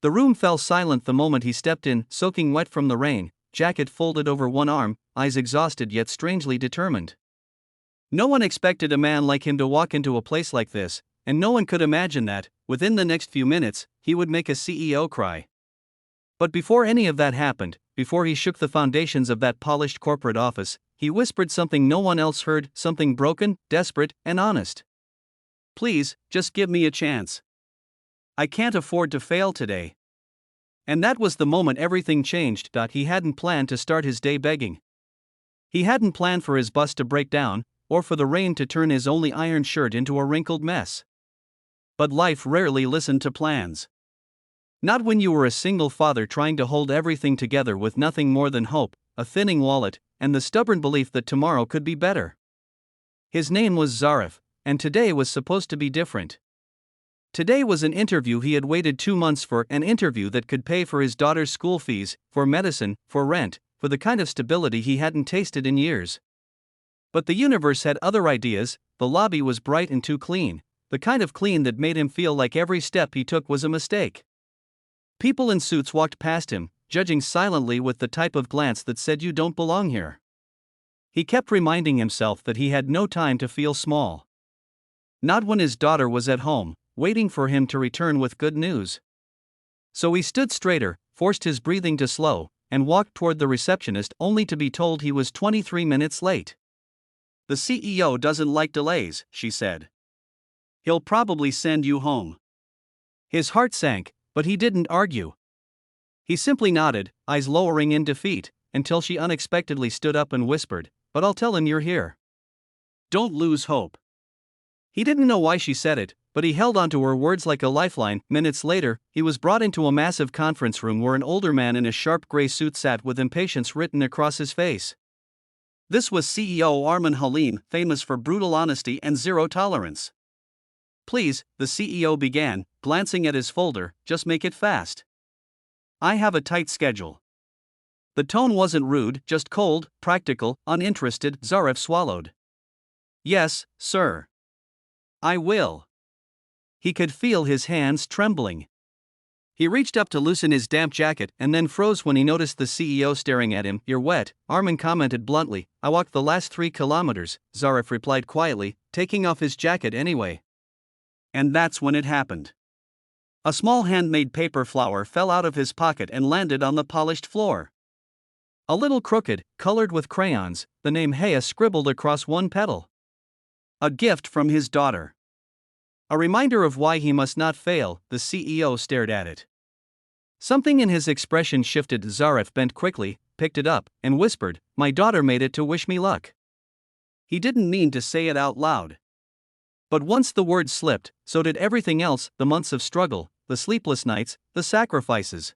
The room fell silent the moment he stepped in, soaking wet from the rain, jacket folded over one arm, eyes exhausted yet strangely determined. No one expected a man like him to walk into a place like this, and no one could imagine that, within the next few minutes, he would make a CEO cry. But before any of that happened, before he shook the foundations of that polished corporate office, he whispered something no one else heard, something broken, desperate, and honest. "Please, just give me a chance. I can't afford to fail today." And that was the moment everything changed. He hadn't planned to start his day begging. He hadn't planned for his bus to break down, or for the rain to turn his only iron shirt into a wrinkled mess. But life rarely listened to plans. Not when you were a single father trying to hold everything together with nothing more than hope, a thinning wallet, and the stubborn belief that tomorrow could be better. His name was Zarif, and today was supposed to be different. Today was an interview he had waited 2 months for, an interview that could pay for his daughter's school fees, for medicine, for rent, for the kind of stability he hadn't tasted in years. But the universe had other ideas. The lobby was bright and too clean, the kind of clean that made him feel like every step he took was a mistake. People in suits walked past him, judging silently with the type of glance that said, "You don't belong here." He kept reminding himself that he had no time to feel small. Not when his daughter was at home, waiting for him to return with good news. So he stood straighter, forced his breathing to slow, and walked toward the receptionist only to be told he was 23 minutes late. "The CEO doesn't like delays," she said. "He'll probably send you home." His heart sank, but he didn't argue. He simply nodded, eyes lowering in defeat, until she unexpectedly stood up and whispered, "But I'll tell him you're here. Don't lose hope." He didn't know why she said it, but he held onto her words like a lifeline. Minutes later, he was brought into a massive conference room where an older man in a sharp gray suit sat with impatience written across his face. This was CEO Arman Halim, famous for brutal honesty and zero tolerance. "Please," the CEO began, glancing at his folder, "just make it fast. I have a tight schedule." The tone wasn't rude, just cold, practical, uninterested. Zarif swallowed. "Yes, sir. I will." He could feel his hands trembling. He reached up to loosen his damp jacket and then froze when he noticed the CEO staring at him. "You're wet," Arman commented bluntly. "I walked the last 3 kilometers, Zarif replied quietly, taking off his jacket anyway. And that's when it happened. A small handmade paper flower fell out of his pocket and landed on the polished floor. A little crooked, colored with crayons, the name Haya scribbled across one petal. A gift from his daughter. A reminder of why he must not fail. The CEO stared at it. Something in his expression shifted. Zarif bent quickly, picked it up, and whispered, "My daughter made it to wish me luck." He didn't mean to say it out loud. But once the words slipped, so did everything else, the months of struggle, the sleepless nights, the sacrifices.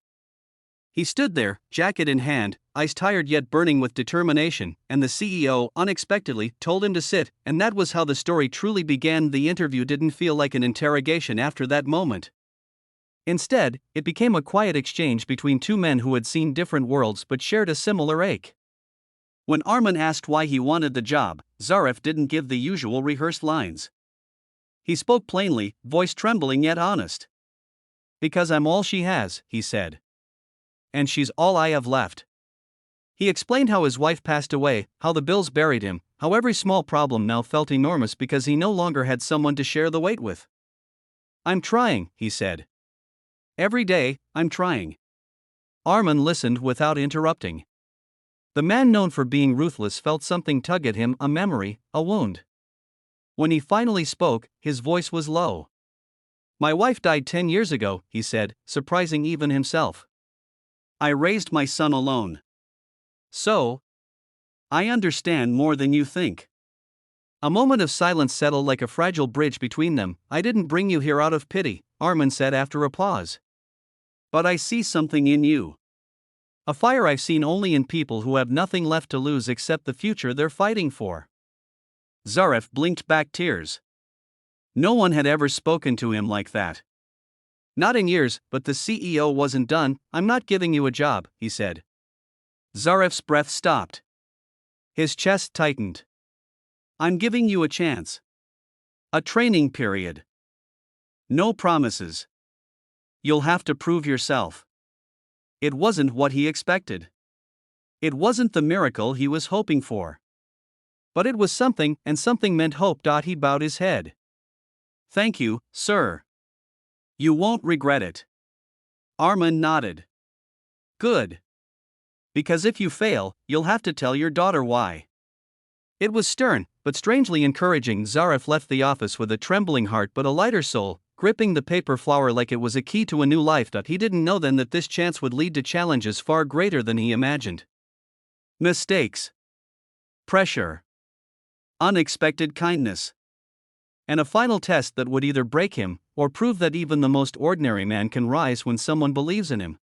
He stood there, jacket in hand, eyes tired yet burning with determination, and the CEO, unexpectedly, told him to sit, and that was how the story truly began. The interview didn't feel like an interrogation after that moment. Instead, it became a quiet exchange between two men who had seen different worlds but shared a similar ache. When Arman asked why he wanted the job, Zarif didn't give the usual rehearsed lines. He spoke plainly, voice trembling yet honest. "Because I'm all she has," he said. "And she's all I have left." He explained how his wife passed away, how the bills buried him, how every small problem now felt enormous because he no longer had someone to share the weight with. "I'm trying," he said. "Every day, I'm trying." Arman listened without interrupting. The man known for being ruthless felt something tug at him, a memory, a wound. When he finally spoke, his voice was low. "My wife died 10 years ago," he said, surprising even himself. "I raised my son alone. So, I understand more than you think." A moment of silence settled like a fragile bridge between them. "I didn't bring you here out of pity," Arman said after a pause. "But I see something in you. A fire I've seen only in people who have nothing left to lose except the future they're fighting for." Zarif blinked back tears. No one had ever spoken to him like that. Not in years, but the CEO wasn't done. "I'm not giving you a job," he said. Zarif's breath stopped. His chest tightened. "I'm giving you a chance. A training period. No promises. You'll have to prove yourself. It wasn't what he expected. It wasn't the miracle he was hoping for. But it was something, and something meant hope. He bowed his head. Thank you, sir. You won't regret it. Armand nodded. Good. Because if you fail, you'll have to tell your daughter why. It was stern, but strangely encouraging. Zarif left the office with a trembling heart but a lighter soul, gripping the paper flower like it was a key to a new life. He didn't know then that this chance would lead to challenges far greater than he imagined. Mistakes. Pressure. Unexpected kindness. And a final test that would either break him, or prove that even the most ordinary man can rise when someone believes in him.